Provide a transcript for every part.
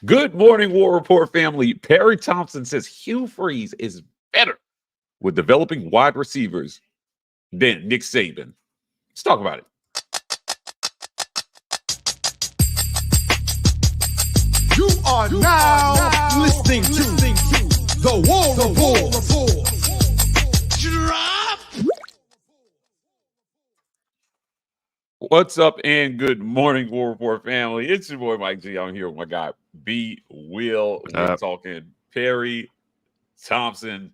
Good morning, War Report family. Perry Thompson says Hugh Freeze is better with developing wide receivers than Nick Saban. Let's talk about it. You are now listening to the War Report. Drop. What's up and good morning, War Report family. It's your boy Mike G. I'm here with my guy B. Will. We're talking Perry Thompson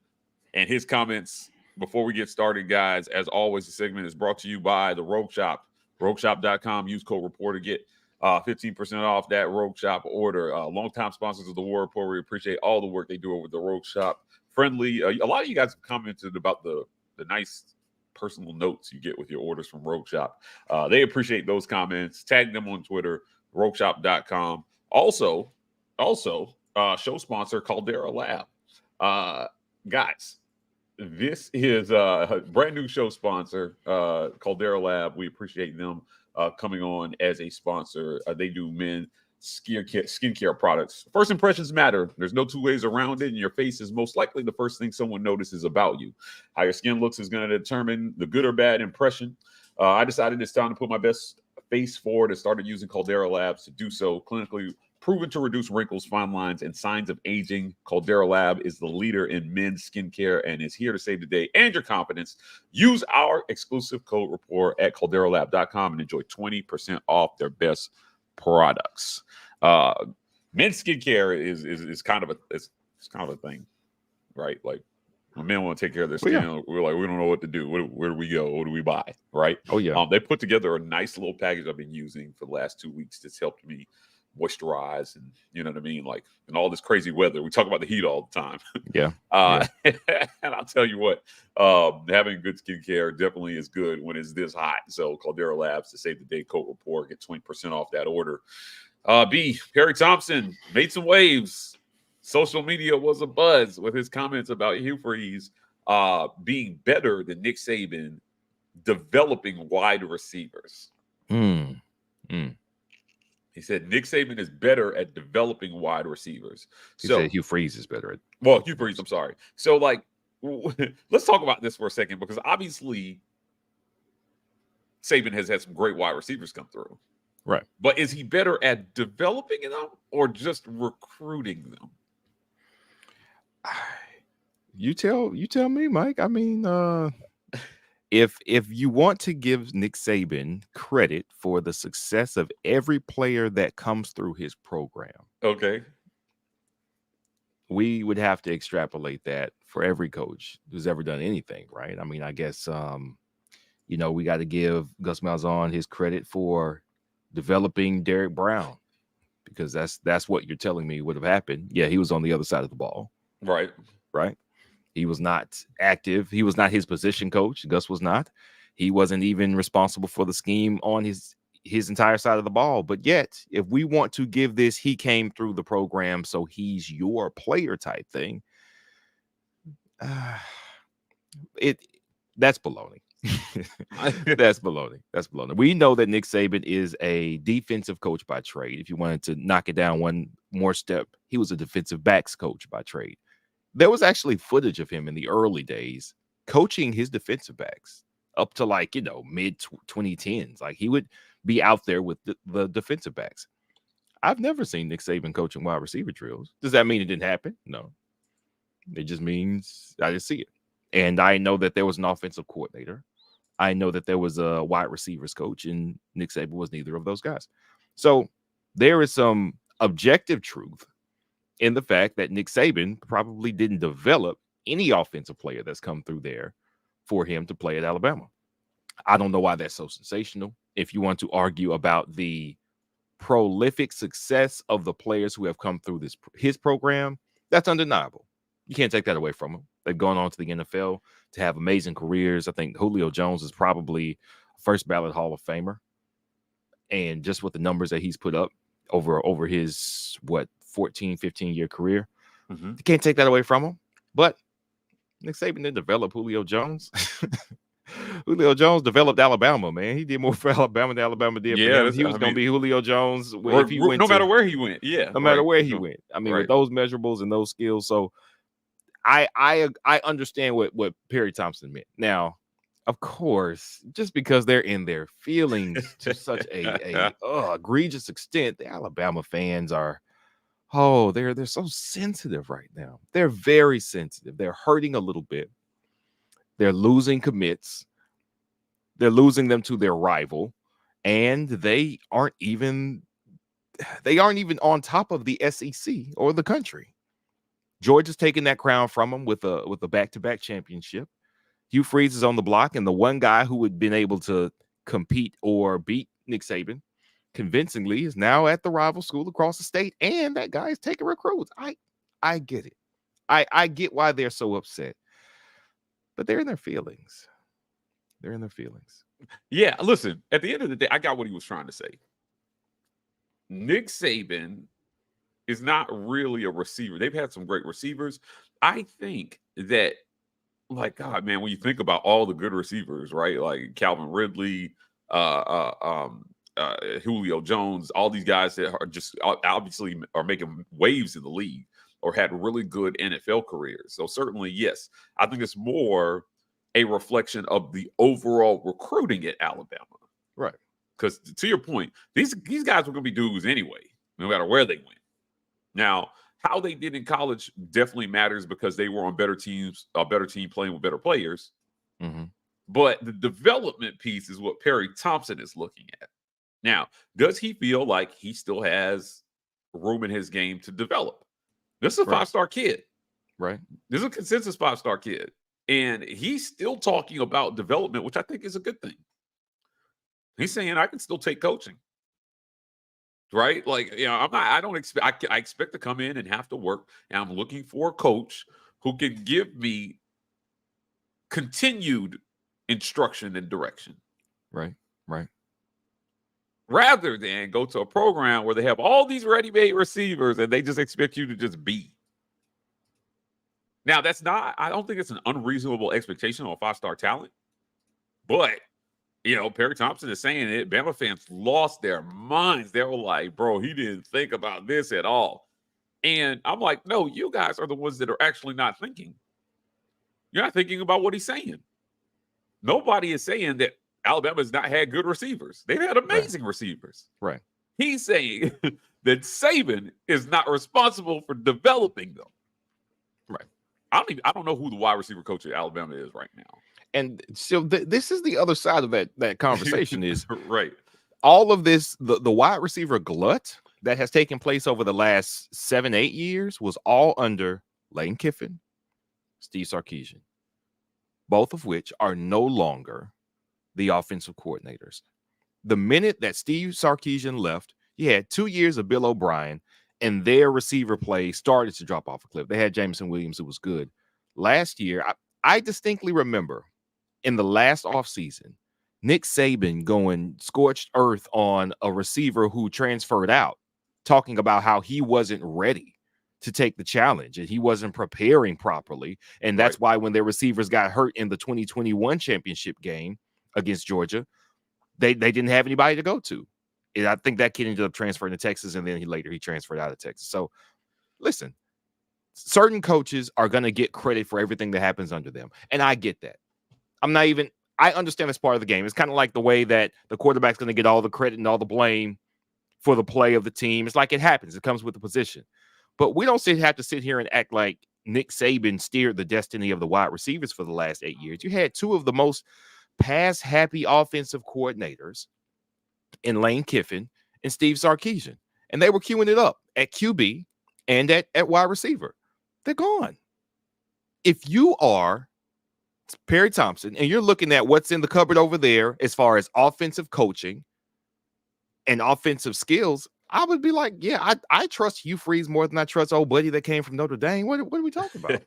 and his comments. Before we get started, guys, as always, the segment is brought to you by the Rogue Shop. RogueShop.com. Use code REPORT to get 15% off that Rogue Shop order. Longtime sponsors of the War Report. We appreciate all the work they do over the Rogue Shop. Friendly. A lot of you guys have commented about the nice personal notes you get with your orders from Rogue Shop. They appreciate those comments. Tag them on Twitter, RogueShop.com. Also, show sponsor Caldera Lab. Guys, this is a brand new show sponsor, Caldera Lab. We appreciate them coming on as a sponsor. They do men skincare products. First impressions matter. There's no two ways around it, and your face is most likely the first thing someone notices about you. How your skin looks is going to determine the good or bad impression. I decided it's time to put my best face forward and started using Caldera Labs to do so. Clinically proven to reduce wrinkles, fine lines, and signs of aging. Caldera Lab is the leader in men's skincare and is here to save the day and your confidence. Use our exclusive code REPORT at calderalab.com and enjoy 20% off their best products. Men's skincare is kind of a thing, right? Like when men want to take care of their skin, we're like, we don't know what to do. Where do we go? What do we buy? Right? Oh yeah. They put together a nice little package I've been using for the last 2 weeks that's helped me moisturize, and you know what I mean, like in all this crazy weather. We talk about the heat all the time. Yeah. And I'll tell you what, having good skincare definitely is good when it's this hot. So Caldera Labs, to save the day, code REPORT, get 20% off that order. Perry Thompson made some waves. Social media was a buzz with his comments about Hugh Freeze being better than Nick Saban developing wide receivers. He said Nick Saban is better at developing wide receivers. He said Hugh Freeze is better at. Well, Hugh Freeze, I'm sorry. So, like, let's talk about this for a second, because obviously Saban has had some great wide receivers come through. Right. But is he better at developing them or just recruiting them? You tell me, Mike. I mean, if you want to give Nick Saban credit for the success of every player that comes through his program, okay, we would have to extrapolate that for every coach who's ever done anything, right? I mean, I guess we got to give Gus Malzahn his credit for developing Derek Brown, because that's what you're telling me would have happened. Yeah, he was on the other side of the ball. Right. He was not active. He was not his position coach. Gus was not. He wasn't even responsible for the scheme on his entire side of the ball. But yet, if we want to give this, he came through the program, so he's your player type thing, that's baloney. That's baloney. We know that Nick Saban is a defensive coach by trade. If you wanted to knock it down one more step, he was a defensive backs coach by trade. There was actually footage of him in the early days coaching his defensive backs up to mid 2010s. Like, he would be out there with the defensive backs. I've never seen Nick Saban coaching wide receiver drills. Does that mean it didn't happen? No. It just means I didn't see it. And I know that there was an offensive coordinator. I know that there was a wide receivers coach, and Nick Saban was neither of those guys. So there is some objective truth in the fact that Nick Saban probably didn't develop any offensive player that's come through there for him to play at Alabama. I don't know why that's so sensational. If you want to argue about the prolific success of the players who have come through his program, that's undeniable. You can't take that away from them. They've gone on to the NFL to have amazing careers. I think Julio Jones is probably first ballot Hall of Famer. And just with the numbers that he's put up over his, 14, 15-year career, you can't take that away from him. But Nick Saban didn't develop Julio Jones. Julio Jones developed Alabama, man. He did more for Alabama than Alabama did for him. He was going to be Julio Jones if he went no matter where he went. Yeah, no matter where he went. I mean, with those measurables and those skills. So I understand what Perry Thompson meant. Now, of course, just because they're in their feelings to such a egregious extent, the Alabama fans are, they're so sensitive right now. They're very sensitive. They're hurting a little bit. They're losing commits. They're losing them to their rival, and they aren't even on top of the SEC or the country. Georgia's taking that crown from them with a back-to-back championship. Hugh Freeze is on the block, and the one guy who had been able to compete or beat Nick Saban convincingly is now at the rival school across the state, and that guy is taking recruits. I get it. I get why they're so upset, but they're in their feelings. They're in their feelings. Yeah, listen, at the end of the day, I got what he was trying to say. Nick Saban is not really a receiver. They've had some great receivers. I think that, like, God, man, when you think about all the good receivers, right? Like Calvin Ridley, Julio Jones, all these guys that are just obviously are making waves in the league or had really good NFL careers. So certainly, yes, I think it's more a reflection of the overall recruiting at Alabama. Right. Because to your point, these guys were going to be dudes anyway, no matter where they went. Now, how they did in college definitely matters because they were on better teams, a better team playing with better players. Mm-hmm. But the development piece is what Perry Thompson is looking at. Now, does he feel like he still has room in his game to develop? This is a five-star kid. Right. This is a consensus five-star kid. And he's still talking about development, which I think is a good thing. He's saying, I can still take coaching. Right? Like, I expect to come in and have to work. And I'm looking for a coach who can give me continued instruction and direction. Right. Rather than go to a program where they have all these ready-made receivers and they just expect you to just be. Now, I don't think it's an unreasonable expectation on a five-star talent. But, Perry Thompson is saying it. Bama fans lost their minds. They were like, bro, he didn't think about this at all. And I'm like, no, you guys are the ones that are actually not thinking. You're not thinking about what he's saying. Nobody is saying that Alabama has not had good receivers. They've had amazing receivers. Right. He's saying that Saban is not responsible for developing them. Right. I don't know who the wide receiver coach at Alabama is right now. And so this is the other side of that conversation is right. All of this, the wide receiver glut that has taken place over the last 7-8 years was all under Lane Kiffin, Steve Sarkisian, both of which are no longer the offensive coordinators. The minute that Steve Sarkisian left, you had 2 years of Bill O'Brien, and their receiver play started to drop off a cliff. They had Jameson Williams, who was good. Last year, I distinctly remember in the last offseason, Nick Saban going scorched earth on a receiver who transferred out, talking about how he wasn't ready to take the challenge and he wasn't preparing properly. And that's why when their receivers got hurt in the 2021 championship game against Georgia, they didn't have anybody to go to. And I think that kid ended up transferring to Texas, and then he transferred out of Texas. So listen, certain coaches are going to get credit for everything that happens under them. And I get that. I understand that's part of the game. It's kind of like the way that the quarterback's going to get all the credit and all the blame for the play of the team. It's like it happens. It comes with the position. But we don't have to sit here and act like Nick Saban steered the destiny of the wide receivers for the last 8 years. You had two of the most pass-happy offensive coordinators in Lane Kiffin and Steve Sarkisian. And they were queuing it up at QB and at wide receiver. They're gone. If you are Perry Thompson and you're looking at what's in the cupboard over there as far as offensive coaching and offensive skills, I would be like, yeah, I trust Hugh Freeze more than I trust old buddy that came from Notre Dame. What are we talking about?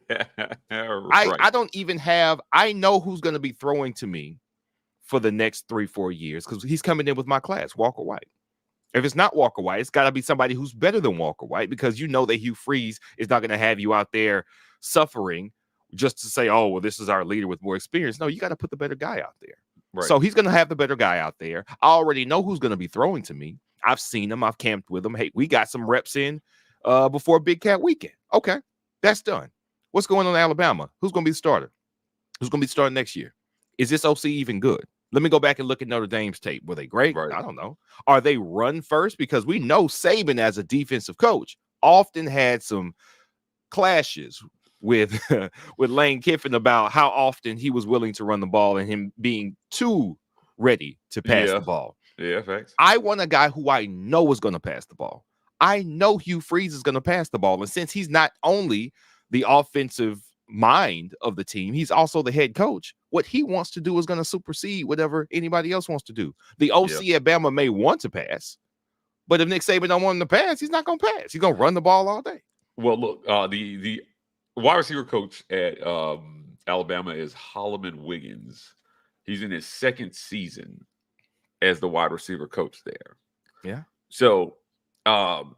I don't even I know who's going to be throwing to me for the next 3-4 years because he's coming in with my class, Walker White. If it's not Walker White, it's got to be somebody who's better than Walker White because you know that Hugh Freeze is not going to have you out there suffering just to say, oh, well, this is our leader with more experience. No, you got to put the better guy out there. Right. So he's going to have the better guy out there. I already know who's going to be throwing to me. I've seen him. I've camped with him. Hey, we got some reps in before Big Cat Weekend. Okay, that's done. What's going on in Alabama? Who's going to be the starter? Who's going to be starting next year? Is this OC even good? Let me go back and look at Notre Dame's tape. Were they great? Right. I don't know. Are they run first? Because we know Saban as a defensive coach often had some clashes with Lane Kiffin about how often he was willing to run the ball and him being too ready to pass the ball. Yeah, facts. I want a guy who I know is going to pass the ball. I know Hugh Freeze is going to pass the ball. And since he's not only the offensive mind of the team, he's also the head coach. What he wants to do is going to supersede whatever anybody else wants to do. The OC at Bama may want to pass, but if Nick Saban don't want him to pass, he's not going to pass. He's going to run the ball all day. Well, look, the wide receiver coach at Alabama is Holloman Wiggins. He's in his second season as the wide receiver coach there. Yeah. So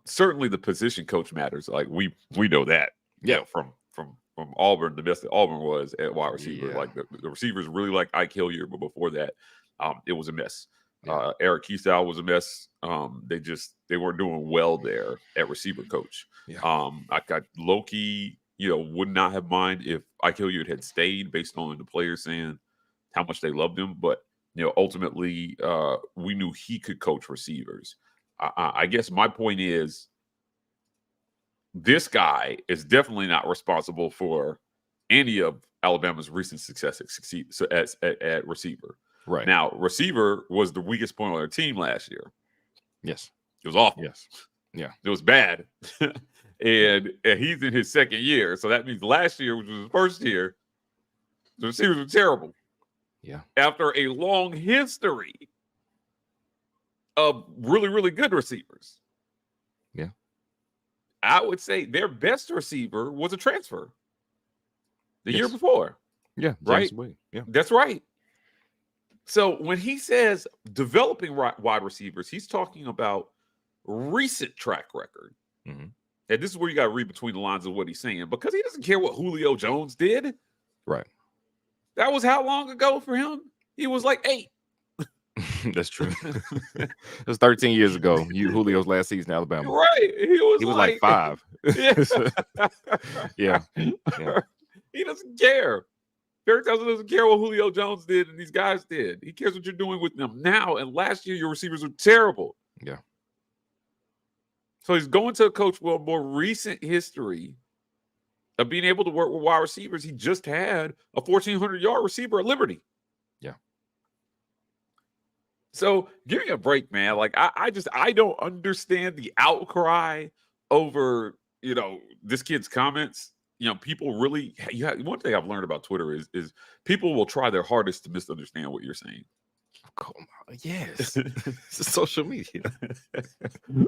certainly the position coach matters. Like we know that. Yeah. You know, from Auburn, the best that Auburn was at wide receiver. Yeah. Like the receivers really like Ike Hilliard, but before that, it was a mess. Yeah. Eric Keystyle was a mess. They weren't doing well there at receiver coach. Yeah. I got Loki, would not have mind if Ike Hilliard had stayed based on the players saying how much they loved him. But, ultimately we knew he could coach receivers. I guess my point is this guy is definitely not responsible for any of Alabama's recent success at receiver. Right. Now, receiver was the weakest point on their team last year. Yes. It was awful. Yes. Yeah. It was bad. and he's in his second year. So that means last year, which was his first year, the receivers were terrible. Yeah. After a long history of really, really good receivers. Yeah. I would say their best receiver was a transfer the year before. Yeah. Right? Yeah. That's right. So when he says developing wide receivers, he's talking about recent track record. Mm-hmm. And this is where you got to read between the lines of what he's saying, because he doesn't care what Julio Jones did. Right. That was how long ago for him? He was like 8. That's true. It was 13 years ago. Julio's last season in Alabama. Right. He was like 5. Yeah. Yeah. He doesn't care. Barry Thompson doesn't care what Julio Jones did and these guys did. He cares what you're doing with them now. And last year, your receivers were terrible. Yeah. So he's going to a coach with a more recent history of being able to work with wide receivers. He just had a 1,400-yard receiver at Liberty. Yeah. So give me a break, man. Like I don't understand the outcry over, this kid's comments. People really, one thing I've learned about Twitter is people will try their hardest to misunderstand what you're saying. Yes. It's social media.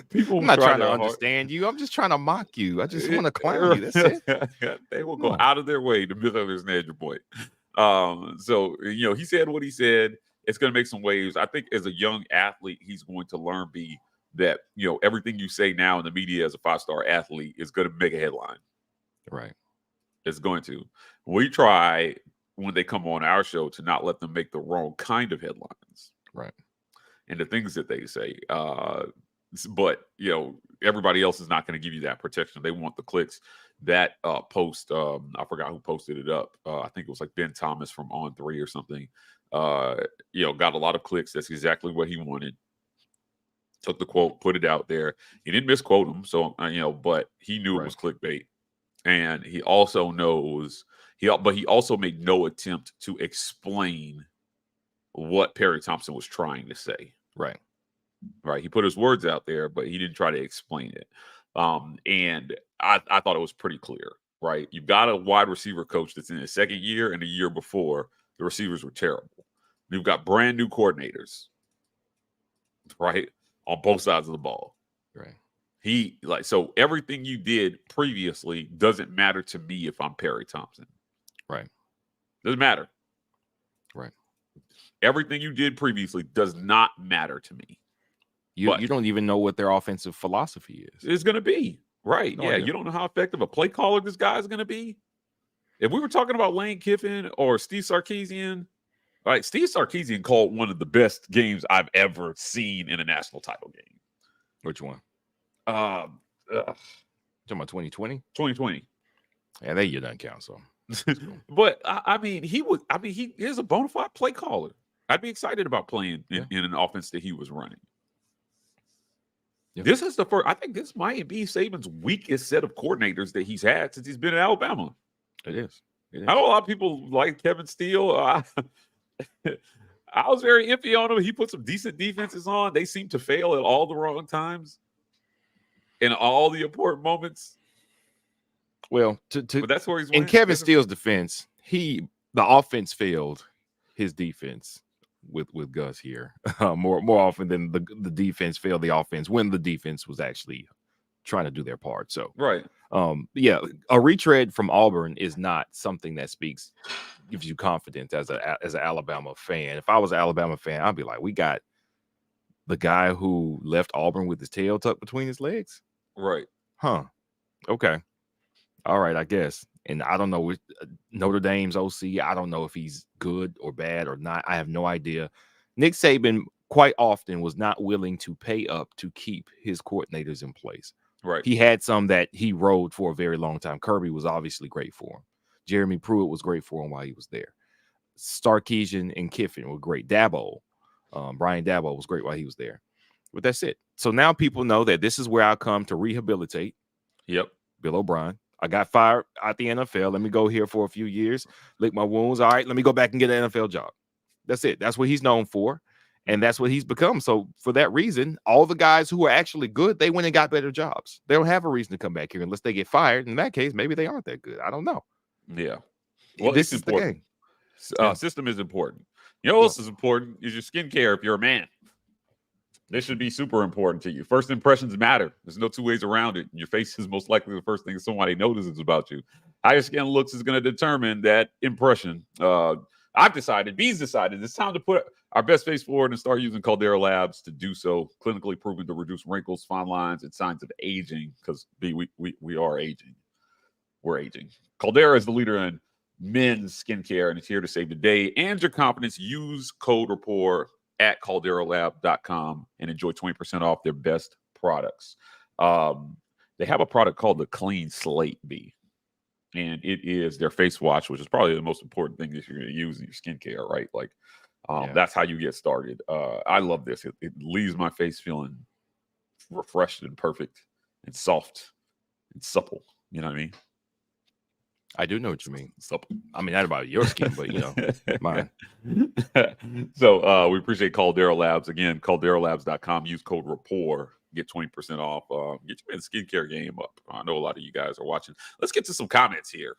People I'm not trying to understand you. I'm just trying to mock you. I just want to clown you. That's it. They will go out of their way to misunderstand your point. So, he said what he said. It's going to make some waves. I think as a young athlete, he's going to learn that, everything you say now in the media as a 5-star athlete is going to make a headline. Right. It's going to. We try when they come on our show to not let them make the wrong kind of headlines. Right. And the things that they say. But, everybody else is not going to give you that protection. They want the clicks. That post, I forgot who posted it up. I think it was like Ben Thomas from On3 or something. Got a lot of clicks. That's exactly what he wanted. Took the quote, put it out there. He didn't misquote him. So, but he knew it was clickbait. And he also knows, but he also made no attempt to explain what Perry Thompson was trying to say. Right. Right. He put his words out there, but he didn't try to explain it. And I thought it was pretty clear, right? You've got a wide receiver coach that's in his second year, and the year before, the receivers were terrible. You've got brand new coordinators, right, on both sides of the ball. Right. So everything you did previously doesn't matter to me if I'm Perry Thompson. Right. Doesn't matter. Right. Everything you did previously does not matter to me. You don't even know what their offensive philosophy is. It's going to be. Right. No yeah. idea. You don't know how effective a play caller this guy is going to be. if we were talking about Lane Kiffin or Steve Sarkisian, like Steve Sarkisian called one of the best games I've ever seen in a national title game. Which one? Talking about 2020? 2020. Yeah, that year doesn't count. So, but I mean, he is a bona fide play caller. I'd be excited about playing in an offense that he was running. Yeah. This is the first. I think this might be Saban's weakest set of coordinators that he's had since he's been in Alabama. It is. I know a lot of people like Kevin Steele. I was very iffy on him. He put some decent defenses on. They seem to fail at all the wrong times in all the important moments. Well, but that's where he's in Kevin Steele's defense. The offense failed his defense with Gus here more often than the defense failed the offense when the defense was actually trying to do their part. So right. Yeah, a retread from Auburn is not something that gives you confidence as an Alabama fan. If I was an Alabama fan, I'd be like, we got the guy who left Auburn with his tail tucked between his legs. Right. Huh. Okay. All right, I guess. And I don't know Notre Dame's OC. I don't know if he's good or bad or not. I have no idea. Nick Saban quite often was not willing to pay up to keep his coordinators in place. Right. He had some that he rode for a very long time. Kirby was obviously great for him. Jeremy Pruitt was great for him while he was there. Sarkisian and Kiffin were great. Brian Dabo was great while he was there. But that's it. So now people know that this is where I come to rehabilitate. Yep. Bill O'Brien. I got fired at the NFL. Let me go here for a few years, lick my wounds. All right, let me go back and get an NFL job. That's it. That's what he's known for, and that's what he's become. So for that reason, all the guys who are actually good, they went and got better jobs. They don't have a reason to come back here unless they get fired. In that case, maybe they aren't that good. I don't know. Yeah. Well, this is important. The game. System is important. You know what else is important is your skincare if you're a man. This should be super important to you. First impressions matter. There's no two ways around it. Your face is most likely the first thing somebody notices about you. How your skin looks is going to determine that impression. B's decided it's time to put our best face forward and start using Caldera Labs to do so. Clinically proven to reduce wrinkles, fine lines, and signs of aging. Because we are aging. We're aging. Caldera is the leader in men's skincare, and it's here to save the day and your confidence. Use code RAPPORT at calderalab.com and enjoy 20% off their best products. They have a product called the Clean Slate B, and it is their face wash, which is probably the most important thing that you're going to use in your skincare, right? Like, that's how you get started. I love this. It leaves my face feeling refreshed and perfect and soft and supple. You know what I mean? I do know what you mean. Supple. I mean, not about your skin, but, mine. So we appreciate Caldera Labs. Again, calderalabs.com. Use code RAPPORT. Get 20% off. Get your skincare game up. I know a lot of you guys are watching. Let's get to some comments here.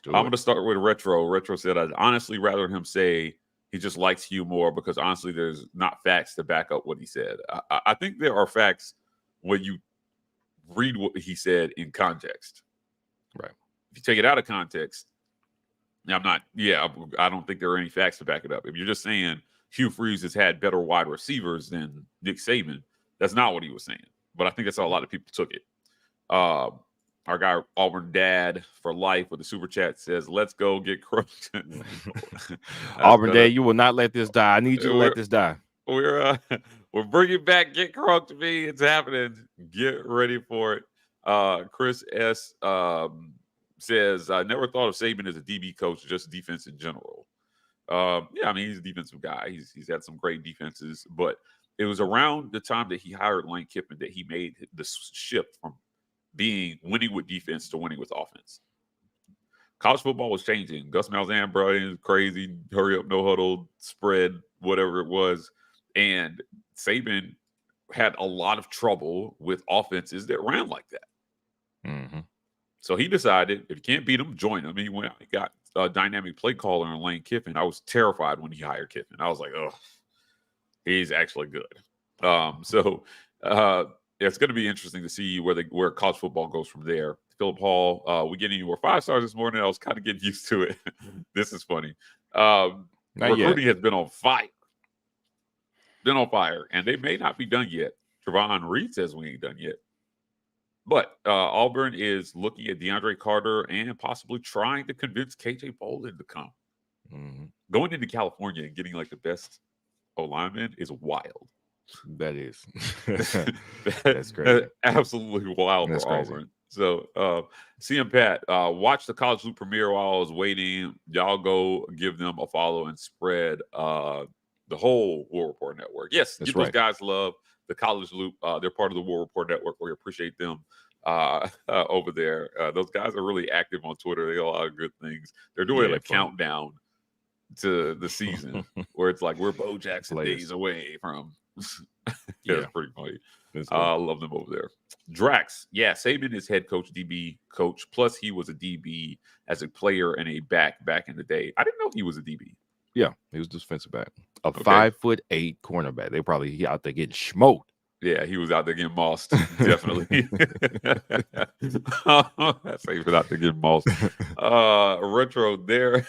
I'm going to start with Retro. Retro said, I'd honestly rather him say he just likes Hugh more because, honestly, there's not facts to back up what he said. I think there are facts when you read what he said in context. Right. If you take it out of context, I don't think there are any facts to back it up. If you're just saying Hugh Freeze has had better wide receivers than Nick Saban, that's not what he was saying. But I think that's how a lot of people took it. Our guy Auburn Dad for Life with the super chat says, "Let's go get crushed." Auburn Dad, you will not let this die. I need you to let this die. We're bringing back Get Crunk to me. It's happening. Get ready for it. Chris S. Says, I never thought of Saban as a DB coach, just defense in general. He's a defensive guy. He's had some great defenses, but it was around the time that he hired Lane Kiffin that he made the shift from being winning with defense to winning with offense. College football was changing. Gus Malzahn brought in crazy, hurry up, no huddle, spread, whatever it was. And Saban had a lot of trouble with offenses that ran like that. Mm-hmm. So he decided, if you can't beat him, join him. He went out and got a dynamic play caller in Lane Kiffin. I was terrified when he hired Kiffin. I was like, oh, he's actually good. It's going to be interesting to see where college football goes from there. Philip Hall, we getting you 5 stars this morning. I was kind of getting used to it. This is funny. Recruiting has been on fire. And they may not be done yet. Trevon Reed says we ain't done yet. But Auburn is looking at DeAndre Carter and possibly trying to convince KJ Bolden to come. Mm-hmm. Going into California and getting like the best O-lineman is wild. That is. That's crazy. Absolutely wild That's for crazy. Auburn. So, CM Pat, watch the College Loop premiere while I was waiting. Y'all go give them a follow and spread the whole War Report Network. Yes, That's give those right. guys love. The College Loop, they're part of the War Report Network. We appreciate them over there. Those guys are really active on Twitter. They got a lot of good things. They're doing a countdown to the season where it's like we're Bo Jackson days away from. It's pretty funny. I love them over there. Drax, yeah, Saban is head coach, DB coach. Plus, he was a DB as a player and a back in the day. I didn't know he was a DB. Yeah, he was defensive back. 5'8" cornerback. They probably out there getting smoked. Yeah, he was out there getting mossed. Definitely. That's Saban out there getting mossed. Retro there.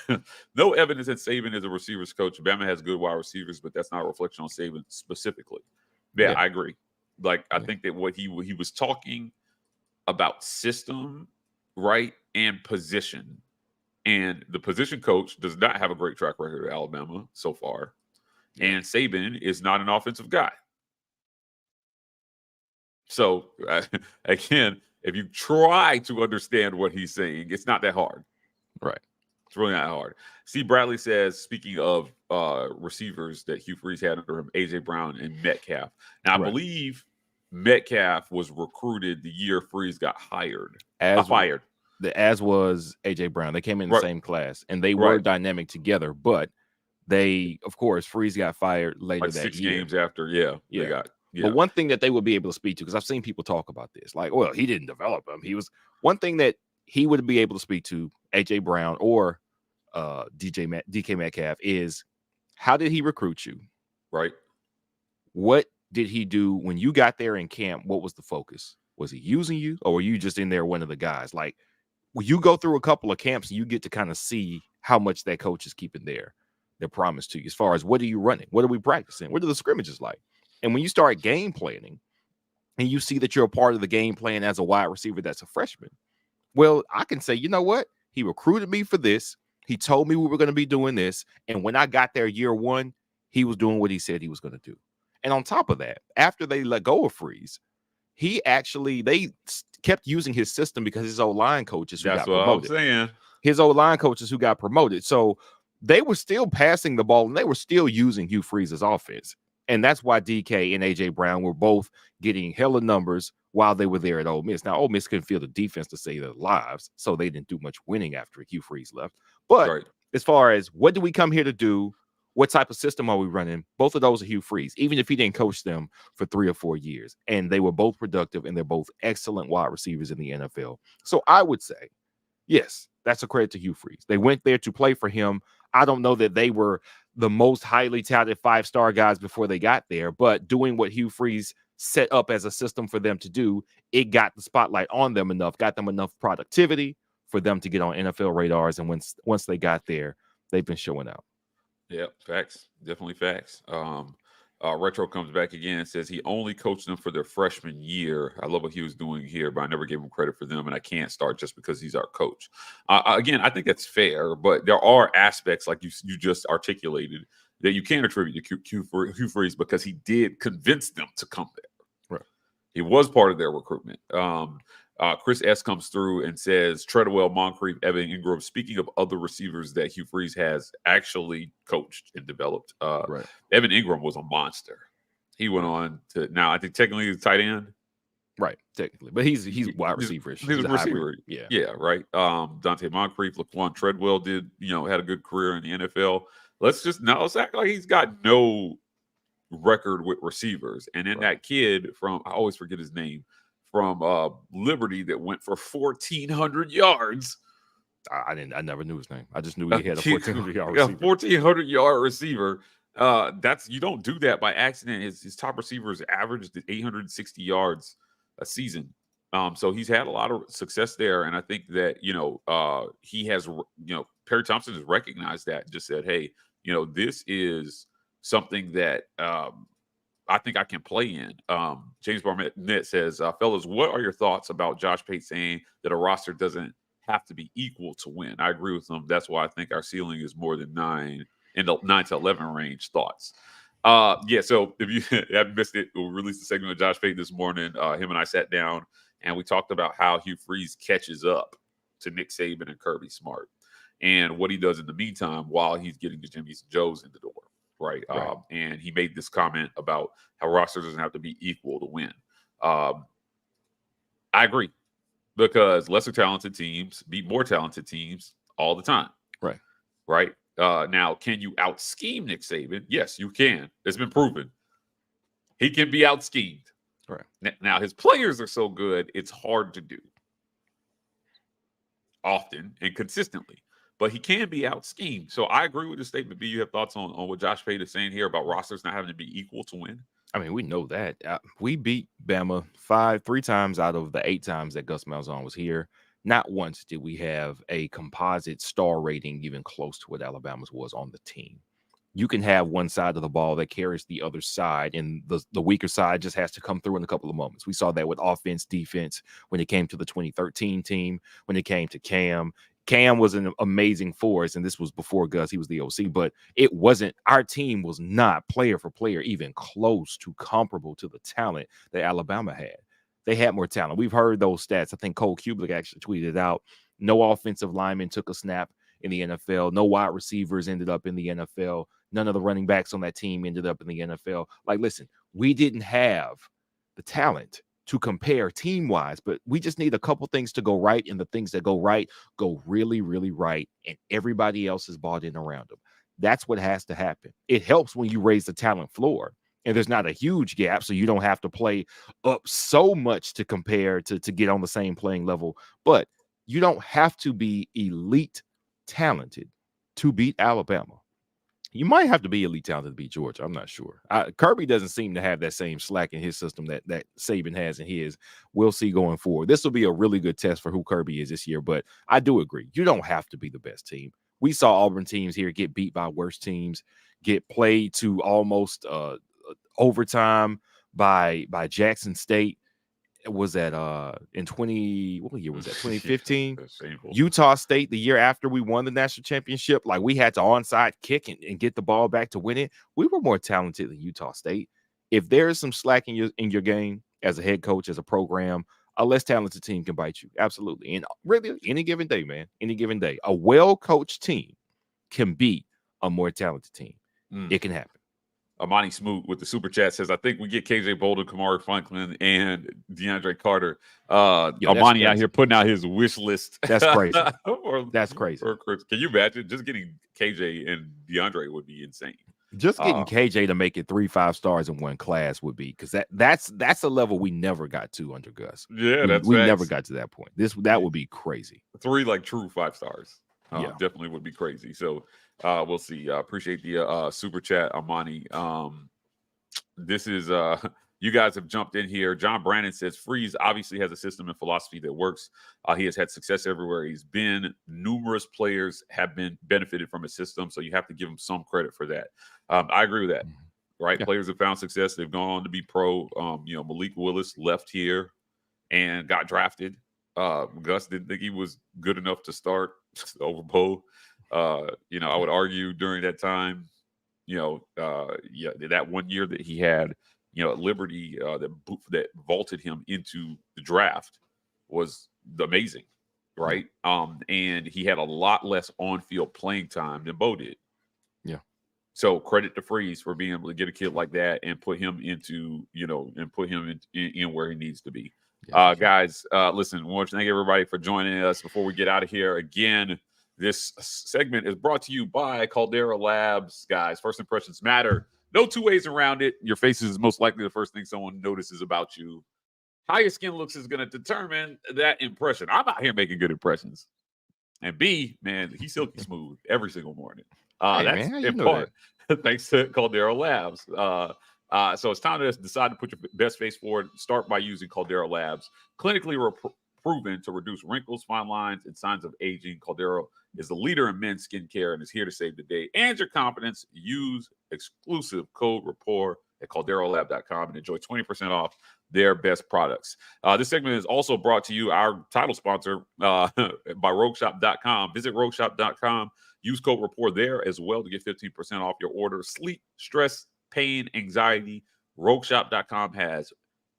No evidence that Saban is a receivers coach. Bama has good wide receivers, but that's not a reflection on Saban specifically. Yeah, I agree. Like, I think that what he was talking about system, right, and position. And the position coach does not have a great track record at Alabama so far. And Saban is not an offensive guy. So, again, if you try to understand what he's saying, it's not that hard. Right. It's really not hard. See, Bradley says, speaking of receivers that Hugh Freeze had under him, A.J. Brown and Metcalf. Now, I believe Metcalf was recruited the year Freeze got fired. As was A.J. Brown. They came in the same class, and they were dynamic together, but they, of course, Freeze got fired later like that 6 year. games after, they got. Yeah. But one thing that they would be able to speak to, because I've seen people talk about this, like, well, he didn't develop him. He was one thing that he would be able to speak to A.J. Brown or DK Metcalf is, how did he recruit you? Right. What did he do when you got there in camp? What was the focus? Was he using you, or were you just in there one of the guys? Like, when you go through a couple of camps, you get to kind of see how much that coach is keeping their promise to you, as far as what are you running? What are we practicing? What are the scrimmages like? And when you start game planning and you see that you're a part of the game plan as a wide receiver that's a freshman, well, I can say, you know what? He recruited me for this. He told me we were going to be doing this. And when I got there year one, he was doing what he said he was going to do. And on top of that, after they let go of Freeze, they kept using his system because his O-line coaches who got promoted. That's what I'm saying. His O-line coaches who got promoted. So they were still passing the ball, and they were still using Hugh Freeze's offense. And that's why DK and A.J. Brown were both getting hella numbers while they were there at Ole Miss. Now, Ole Miss couldn't field the defense to save their lives, so they didn't do much winning after Hugh Freeze left. But as far as what do we come here to do, what type of system are we running, both of those are Hugh Freeze, even if he didn't coach them for 3 or 4 years. And they were both productive, and they're both excellent wide receivers in the NFL. So I would say, yes, that's a credit to Hugh Freeze. They went there to play for him. I don't know that they were the most highly touted 5-star guys before they got there, but doing what Hugh Freeze set up as a system for them to do, it got the spotlight on them enough, got them enough productivity for them to get on NFL radars. And once they got there, they've been showing out. Yeah, facts. Definitely facts. Retro comes back again and says he only coached them for their freshman year. I love what he was doing here, but I never gave him credit for them, and I can't start just because he's our coach. Again, I think that's fair, but there are aspects like you just articulated that you can't attribute to Hugh Freeze because he did convince them to come there. Right. He was part of their recruitment. Chris S. comes through and says, Treadwell, Moncrief, Evan Ingram, speaking of other receivers that Hugh Freeze has actually coached and developed, Evan Ingram was a monster. He went on to, now I think technically he's a tight end. Right, technically. But he's wide receiver. He's a receiver. Yeah, right. Dante Moncrief, Laquan Treadwell had a good career in the NFL. Let's act like he's got no record with receivers. And then that kid from, I always forget his name, from Liberty that went for 1,400 yards. I never knew his name. I just knew he had a 1,400-yard receiver. 1,400-yard receiver. You don't do that by accident. His top receivers averaged 860 yards a season. So he's had a lot of success there, and I think that he has Perry Thompson has recognized that and just said, hey, this is something that I think I can play in. James Barnett says, fellas, what are your thoughts about Josh Pate saying that a roster doesn't have to be equal to win? I agree with him. That's why I think our ceiling is more than 9 in the 9 to 11 range. Thoughts? Yeah, so if you have missed it, we released a segment with Josh Pate this morning. Him and I sat down and we talked about how Hugh Freeze catches up to Nick Saban and Kirby Smart and what he does in the meantime while he's getting the Jimmy's and Joes in the door. Right. And he made this comment about how roster doesn't have to be equal to win. I agree, because lesser talented teams beat more talented teams all the time. Right. Now, can you out scheme Nick Saban? Yes, you can. It's been proven. He can be out schemed. Right. Now, his players are so good, it's hard to do often and consistently. But he can be out schemed. So I agree with the statement. B, you have thoughts on what Josh Pate is saying here about rosters not having to be equal to win? I mean, we know that. We beat Bama 3 times out of the 8 times that Gus Malzahn was here. Not once did we have a composite star rating even close to what Alabama's was on the team. You can have one side of the ball that carries the other side, and the weaker side just has to come through in a couple of moments. We saw that with offense, defense, when it came to the 2013 team, when it came to Cam. Cam was an amazing force, and this was before Gus. He was the OC, but it wasn't, our team was not player for player even close to comparable to the talent that Alabama had. They had more talent. We've heard those stats. I think Cole Kublik actually tweeted out, no offensive lineman took a snap in the NFL. No wide receivers ended up in the NFL. None of the running backs on that team ended up in the NFL. Like, listen, we didn't have the talent to compare team-wise, but we just need a couple things to go right, and the things that go right go really, really right, and everybody else is bought in around them. That's what has to happen. It helps when you raise the talent floor, and there's not a huge gap, so you don't have to play up so much to compare to get on the same playing level, but you don't have to be elite talented to beat Alabama. You might have to be elite talented to beat Georgia. I'm not sure. Kirby doesn't seem to have that same slack in his system that Saban has in his. We'll see going forward. This will be a really good test for who Kirby is this year, but I do agree. You don't have to be the best team. We saw Auburn teams here get beat by worse teams, get played to almost overtime by Jackson State. Was that in 20, what year was that? 2015? Utah State, the year after we won the national championship, like we had to onside kick and get the ball back to win it. We were more talented than Utah State. If there is some slack in your game as a head coach, as a program, a less talented team can bite you. Absolutely. And really, any given day, man, any given day, a well-coached team can beat a more talented team. It can happen. Amani Smoot with the super chat says, I think we get KJ Bolden, Kamari Franklin, and DeAndre Carter. Amani out here putting out his wish list. That's crazy. That's crazy. Can you imagine just getting KJ and DeAndre would be insane. Just getting KJ to make it 3 5-stars in one class would be, because that's a level we never got to under Gus. Yeah, we never got to that point. That would be crazy. 3 like true 5-stars. Definitely would be crazy. So we'll see. Appreciate the super chat, Amani. This is you guys have jumped in here. John Brandon says Freeze obviously has a system and philosophy that works. He has had success everywhere he's been. Numerous players have been benefited from his system, so you have to give him some credit for that. I agree with that. Right? Yeah. Players have found success. They've gone on to be pro. Malik Willis left here and got drafted. Gus didn't think he was good enough to start over Poe. I would argue during that time, that 1 year that he had, at Liberty, that vaulted him into the draft was amazing, right? And he had a lot less on-field playing time than Bo did. Yeah. So credit to Freeze for being able to get a kid like that and put him into, and put him in where he needs to be. Guys, listen, we want to thank everybody for joining us. Before we get out of here, again, this segment is brought to you by Caldera Labs. Guys, first impressions matter. No two ways around it. Your face is most likely the first thing someone notices about you. How your skin looks is going to determine that impression. I'm out here making good impressions. And B, man, he's silky smooth every single morning. That's important. Thanks to Caldera Labs. So it's time to decide to put your best face forward. Start by using Caldera Labs. Clinically proven to reduce wrinkles, fine lines, and signs of aging. Caldera is the leader in men's skincare and is here to save the day and your confidence. Use exclusive code RAPPORT at calderolab.com and enjoy 20% off their best products. This segment is also brought to you, our title sponsor, by rogueshop.com. Visit rogueshop.com. Use code RAPPORT there as well to get 15% off your order. Sleep, stress, pain, anxiety. Rogueshop.com has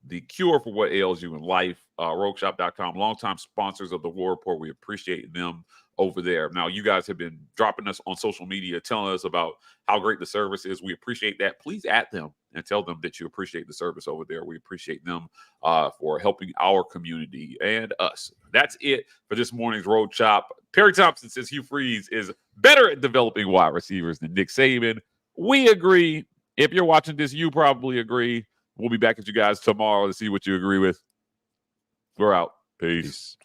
the cure for what ails you in life. Rogueshop.com, longtime sponsors of the War Report. We appreciate them over there. Now, you guys have been dropping us on social media, telling us about how great the service is. We appreciate that. Please at them and tell them that you appreciate the service over there. We appreciate them for helping our community and us. That's it for this morning's Road Chop. Perry Thompson says Hugh Freeze is better at developing wide receivers than Nick Saban. We agree. If you're watching this, you probably agree. We'll be back at you guys tomorrow to see what you agree with. We're out. Peace.